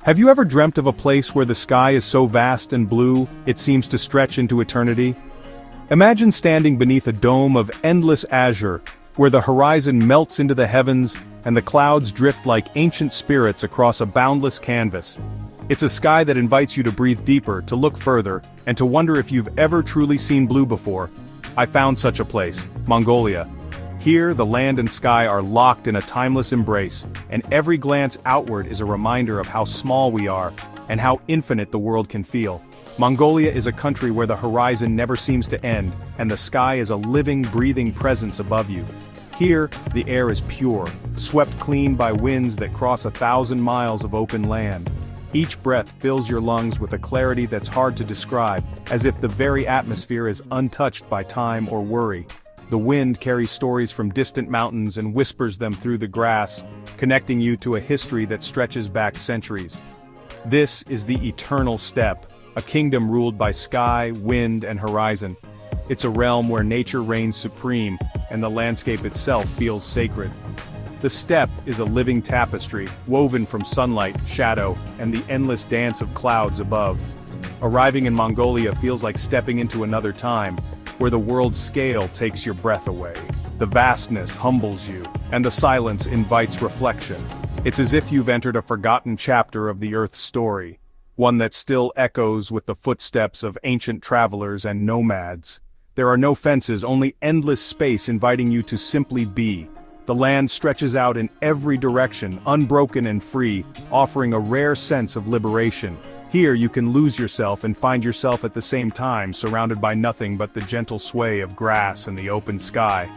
Have you ever dreamt of a place where the sky is so vast and blue, it seems to stretch into eternity? Imagine standing beneath a dome of endless azure, where the horizon melts into the heavens and the clouds drift like ancient spirits across a boundless canvas. It's a sky that invites you to breathe deeper, to look further, and to wonder if you've ever truly seen blue before. I found such a place, Mongolia. Here, the land and sky are locked in a timeless embrace, and every glance outward is a reminder of how small we are, and how infinite the world can feel. Mongolia is a country where the horizon never seems to end, and the sky is a living, breathing presence above you. Here, the air is pure, swept clean by winds that cross 1,000 miles of open land. Each breath fills your lungs with a clarity that's hard to describe, as if the very atmosphere is untouched by time or worry. The wind carries stories from distant mountains and whispers them through the grass, connecting you to a history that stretches back centuries. This is the eternal steppe, a kingdom ruled by sky, wind, and horizon. It's a realm where nature reigns supreme, and the landscape itself feels sacred. The steppe is a living tapestry, woven from sunlight, shadow, and the endless dance of clouds above. Arriving in Mongolia feels like stepping into another time, where the world's scale takes your breath away. The vastness humbles you, and the silence invites reflection. It's as if you've entered a forgotten chapter of the Earth's story, one that still echoes with the footsteps of ancient travelers and nomads. There are no fences, only endless space inviting you to simply be. The land stretches out in every direction, unbroken and free, offering a rare sense of liberation. Here you can lose yourself and find yourself at the same time, surrounded by nothing but the gentle sway of grass and the open sky.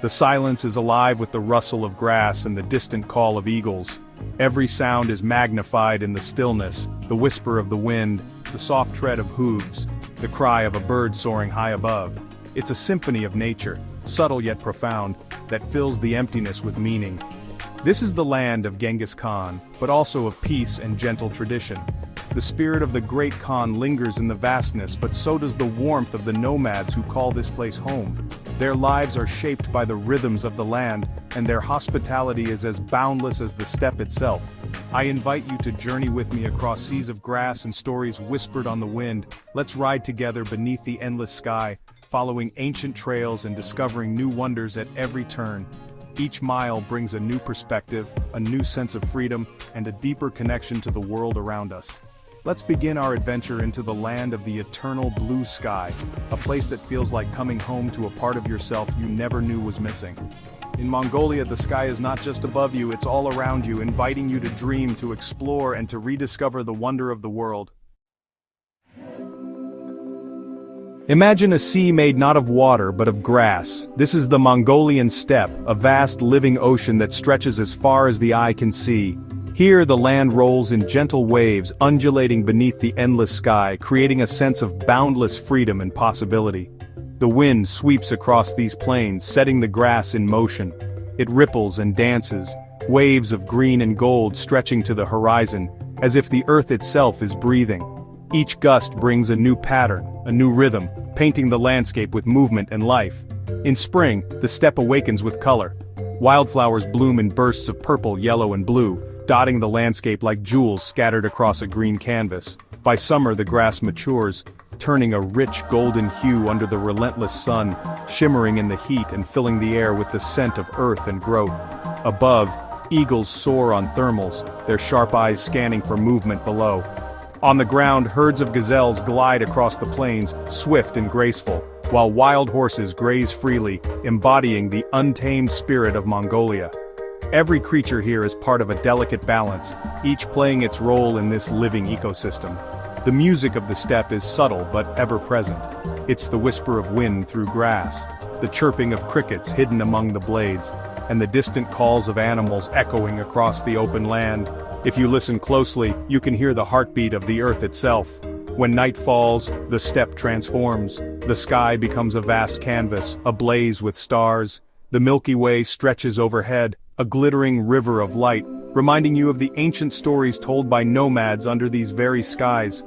The silence is alive with the rustle of grass and the distant call of eagles. Every sound is magnified in the stillness, the whisper of the wind, the soft tread of hooves, the cry of a bird soaring high above. It's a symphony of nature, subtle yet profound, that fills the emptiness with meaning. This is the land of Genghis Khan, but also of peace and gentle tradition. The spirit of the great Khan lingers in the vastness, but so does the warmth of the nomads who call this place home. Their lives are shaped by the rhythms of the land, and their hospitality is as boundless as the steppe itself. I invite you to journey with me across seas of grass and stories whispered on the wind. Let's ride together beneath the endless sky, following ancient trails and discovering new wonders at every turn. Each mile brings a new perspective, a new sense of freedom, and a deeper connection to the world around us. Let's begin our adventure into the land of the eternal blue sky, a place that feels like coming home to a part of yourself you never knew was missing. In Mongolia, the sky is not just above you, it's all around you, inviting you to dream, to explore, and to rediscover the wonder of the world. Imagine a sea made not of water but of grass. This is the Mongolian steppe, a vast living ocean that stretches as far as the eye can see. Here the land rolls in gentle waves, undulating beneath the endless sky, creating a sense of boundless freedom and possibility. The wind sweeps across these plains, setting the grass in motion. It ripples and dances, waves of green and gold stretching to the horizon, as if the earth itself is breathing. Each gust brings a new pattern, a new rhythm, painting the landscape with movement and life. In spring, the steppe awakens with color. Wildflowers bloom in bursts of purple, yellow, and blue, dotting the landscape like jewels scattered across a green canvas. By summer the grass matures, turning a rich golden hue under the relentless sun, shimmering in the heat and filling the air with the scent of earth and growth. Above, eagles soar on thermals, their sharp eyes scanning for movement below. On the ground, herds of gazelles glide across the plains, swift and graceful, while wild horses graze freely, embodying the untamed spirit of Mongolia. Every creature here is part of a delicate balance, each playing its role in this living ecosystem. The music of the steppe is subtle but ever-present. It's the whisper of wind through grass, the chirping of crickets hidden among the blades, and the distant calls of animals echoing across the open land. If you listen closely, you can hear the heartbeat of the earth itself. When night falls, the steppe transforms. The sky becomes a vast canvas, ablaze with stars. The Milky Way stretches overhead, a glittering river of light, reminding you of the ancient stories told by nomads under these very skies.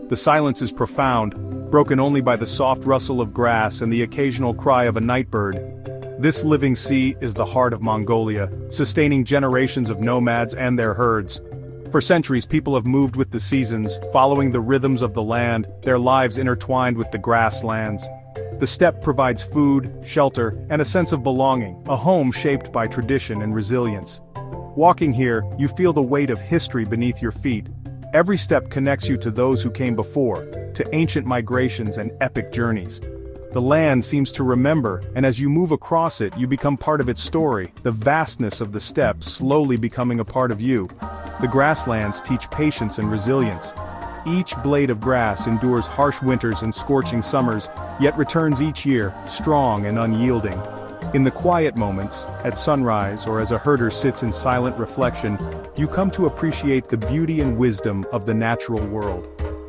The silence is profound, broken only by the soft rustle of grass and the occasional cry of a nightbird. This living sea is the heart of Mongolia, sustaining generations of nomads and their herds. For centuries, people have moved with the seasons, following the rhythms of the land, their lives intertwined with the grasslands. The steppe provides food, shelter, and a sense of belonging, a home shaped by tradition and resilience. Walking here, you feel the weight of history beneath your feet. Every step connects you to those who came before, to ancient migrations and epic journeys. The land seems to remember, and as you move across it, you become part of its story, the vastness of the steppe slowly becoming a part of you. The grasslands teach patience and resilience. Each blade of grass endures harsh winters and scorching summers, yet returns each year, strong and unyielding. In the quiet moments, at sunrise or as a herder sits in silent reflection, you come to appreciate the beauty and wisdom of the natural world.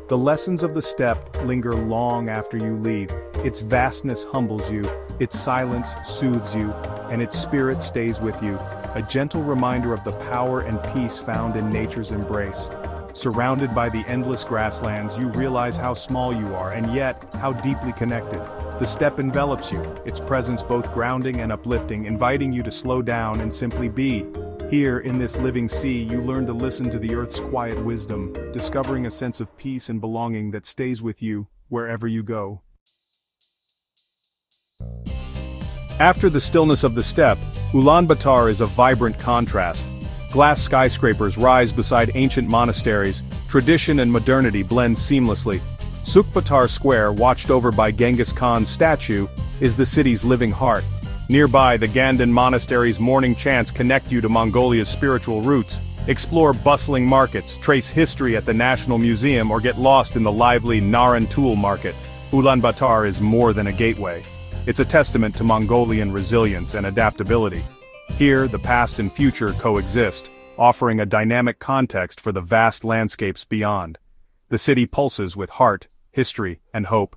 The lessons of the steppe linger long after you leave. Its vastness humbles you, its silence soothes you, and its spirit stays with you, a gentle reminder of the power and peace found in nature's embrace. Surrounded by the endless grasslands, you realize how small you are, and yet, how deeply connected. The steppe envelops you, its presence both grounding and uplifting, inviting you to slow down and simply be. Here, in this living sea, you learn to listen to the earth's quiet wisdom, discovering a sense of peace and belonging that stays with you, wherever you go. After the stillness of the steppe, Ulaanbaatar is a vibrant contrast. Glass skyscrapers rise beside ancient monasteries, tradition and modernity blend seamlessly. Sukbatar Square, watched over by Genghis Khan's statue, is the city's living heart. Nearby, the Ganden Monastery's morning chants connect you to Mongolia's spiritual roots. Explore bustling markets, trace history at the National Museum, or get lost in the lively Naran-Tool market. Ulaanbaatar is more than a gateway. It's a testament to Mongolian resilience and adaptability. Here, the past and future coexist, offering a dynamic context for the vast landscapes beyond. The city pulses with heart, history, and hope.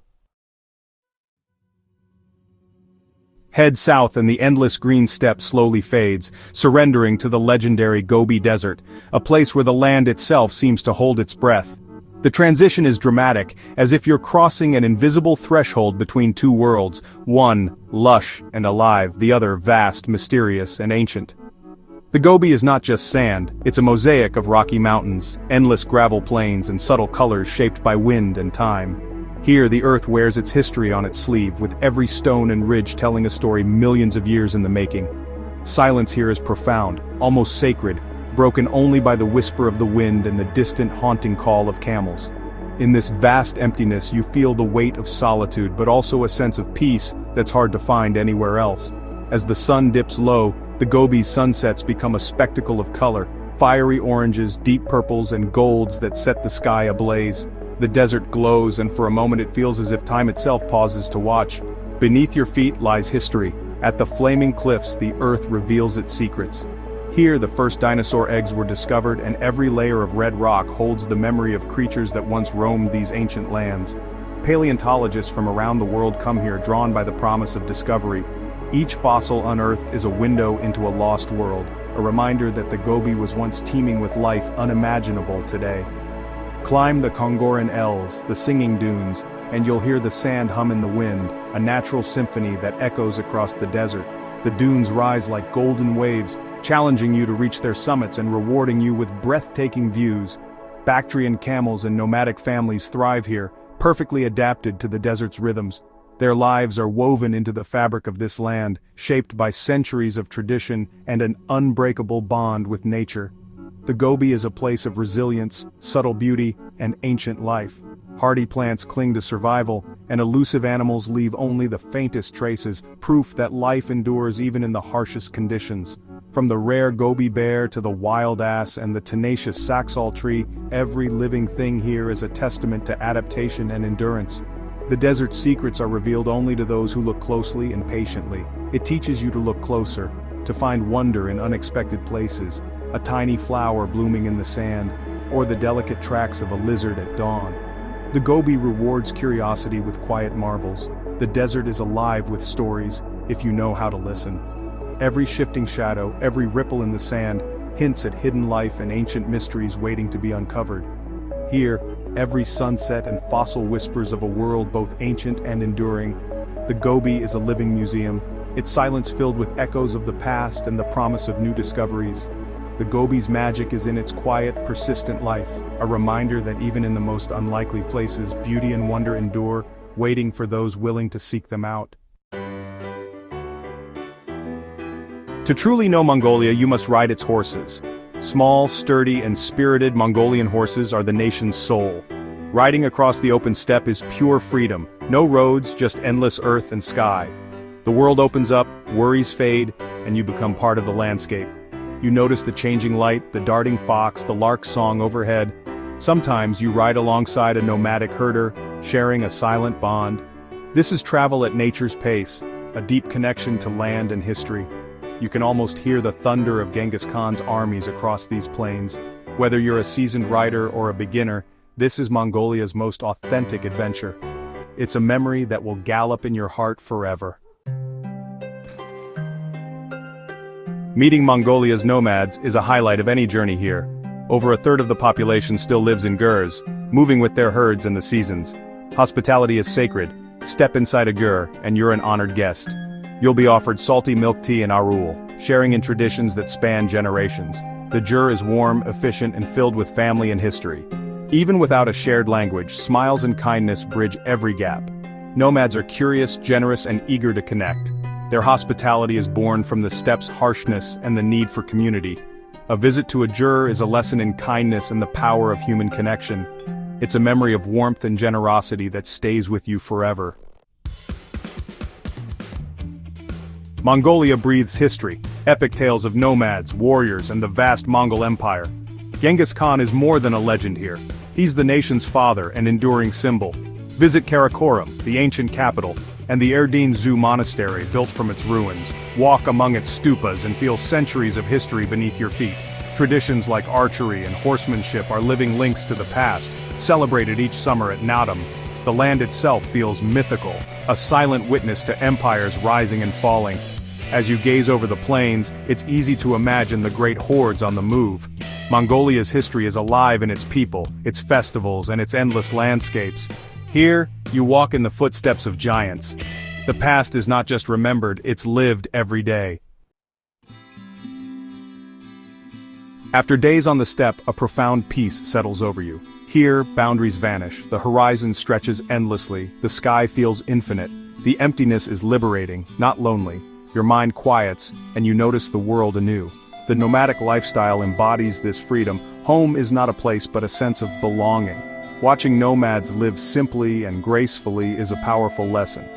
Head south and the endless green steppe slowly fades, surrendering to the legendary Gobi Desert, a place where the land itself seems to hold its breath. The transition is dramatic, as if you're crossing an invisible threshold between two worlds, one lush and alive, the other vast, mysterious, and ancient. The Gobi is not just sand, it's a mosaic of rocky mountains, endless gravel plains, and subtle colors shaped by wind and time. Here, the earth wears its history on its sleeve, with every stone and ridge telling a story millions of years in the making. Silence here is profound, almost sacred, broken only by the whisper of the wind and the distant haunting call of camels. In this vast emptiness, you feel the weight of solitude, but also a sense of peace that's hard to find anywhere else. As the sun dips low, the Gobi's sunsets become a spectacle of color, fiery oranges, deep purples, and golds that set the sky ablaze. The desert glows, and for a moment it feels as if time itself pauses to watch. Beneath your feet lies history. At the flaming cliffs, the earth reveals its secrets. Here, the first dinosaur eggs were discovered, and every layer of red rock holds the memory of creatures that once roamed these ancient lands. Paleontologists from around the world come here, drawn by the promise of discovery. Each fossil unearthed is a window into a lost world, a reminder that the Gobi was once teeming with life unimaginable today. Climb the Kongoran Els, the singing dunes, and you'll hear the sand hum in the wind, a natural symphony that echoes across the desert. The dunes rise like golden waves, challenging you to reach their summits and rewarding you with breathtaking views. Bactrian camels and nomadic families thrive here, perfectly adapted to the desert's rhythms. Their lives are woven into the fabric of this land, shaped by centuries of tradition and an unbreakable bond with nature. The Gobi is a place of resilience, subtle beauty, and ancient life. Hardy plants cling to survival, and elusive animals leave only the faintest traces, proof that life endures even in the harshest conditions. From the rare Gobi bear to the wild ass and the tenacious Saxal tree, every living thing here is a testament to adaptation and endurance. The desert's secrets are revealed only to those who look closely and patiently. It teaches you to look closer, to find wonder in unexpected places, a tiny flower blooming in the sand, or the delicate tracks of a lizard at dawn. The Gobi rewards curiosity with quiet marvels. The desert is alive with stories, if you know how to listen. Every shifting shadow, every ripple in the sand, hints at hidden life and ancient mysteries waiting to be uncovered. Here, every sunset and fossil whispers of a world both ancient and enduring. The Gobi is a living museum, its silence filled with echoes of the past and the promise of new discoveries. The Gobi's magic is in its quiet, persistent life, a reminder that even in the most unlikely places, beauty and wonder endure, waiting for those willing to seek them out. To truly know Mongolia, you must ride its horses. Small, sturdy, and spirited Mongolian horses are the nation's soul. Riding across the open steppe is pure freedom, no roads, just endless earth and sky. The world opens up, worries fade, and you become part of the landscape. You notice the changing light, the darting fox, the lark's song overhead. Sometimes you ride alongside a nomadic herder, sharing a silent bond. This is travel at nature's pace, a deep connection to land and history. You can almost hear the thunder of Genghis Khan's armies across these plains. Whether you're a seasoned rider or a beginner, this is Mongolia's most authentic adventure. It's a memory that will gallop in your heart forever. Meeting Mongolia's nomads is a highlight of any journey here. Over a third of the population still lives in gurs, moving with their herds in the seasons. Hospitality is sacred. Step inside a gur, and you're an honored guest. You'll be offered salty milk tea and arul, sharing in traditions that span generations. The gur is warm, efficient, and filled with family and history. Even without a shared language, smiles and kindness bridge every gap. Nomads are curious, generous, and eager to connect. Their hospitality is born from the steppe's harshness and the need for community. A visit to a gur is a lesson in kindness and the power of human connection. It's a memory of warmth and generosity that stays with you forever. Mongolia breathes history, epic tales of nomads, warriors, and the vast Mongol Empire. Genghis Khan is more than a legend here. He's the nation's father and enduring symbol. Visit Karakorum, the ancient capital, and the Erdene Zoo monastery built from its ruins. Walk among its stupas and feel centuries of history beneath your feet. Traditions like archery and horsemanship are living links to the past, celebrated each summer at Naadam. The land itself feels mythical, a silent witness to empires rising and falling. As you gaze over the plains, it's easy to imagine the great hordes on the move. Mongolia's history is alive in its people, its festivals, and its endless landscapes. Here, you walk in the footsteps of giants. The past is not just remembered, it's lived every day. After days on the steppe, a profound peace settles over you. Here, boundaries vanish, the horizon stretches endlessly, the sky feels infinite. The emptiness is liberating, not lonely. Your mind quiets, and you notice the world anew. The nomadic lifestyle embodies this freedom. Home is not a place but a sense of belonging. Watching nomads live simply and gracefully is a powerful lesson.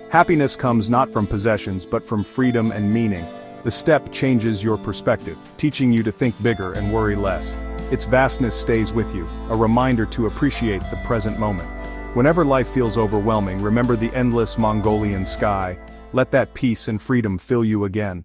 Happiness comes not from possessions but from freedom and meaning. The steppe changes your perspective, teaching you to think bigger and worry less. Its vastness stays with you, a reminder to appreciate the present moment. Whenever life feels overwhelming, remember the endless Mongolian sky. Let that peace and freedom fill you again.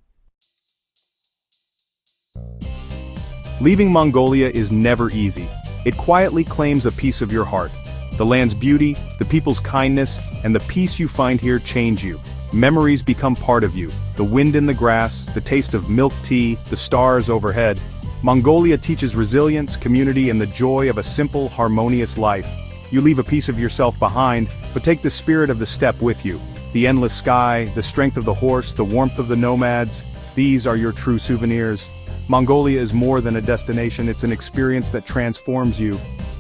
Leaving Mongolia is never easy. It quietly claims a piece of your heart. The land's beauty, the people's kindness, and the peace you find here change you. Memories become part of you. The wind in the grass, the taste of milk tea, the stars overhead. Mongolia teaches resilience, community, and the joy of a simple, harmonious life. You leave a piece of yourself behind, but take the spirit of the steppe with you. The endless sky, the strength of the horse, the warmth of the nomads, these are your true souvenirs. Mongolia is more than a destination, it's an experience that transforms you.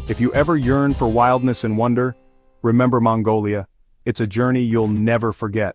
If you ever yearn for wildness and wonder, remember Mongolia. It's a journey you'll never forget.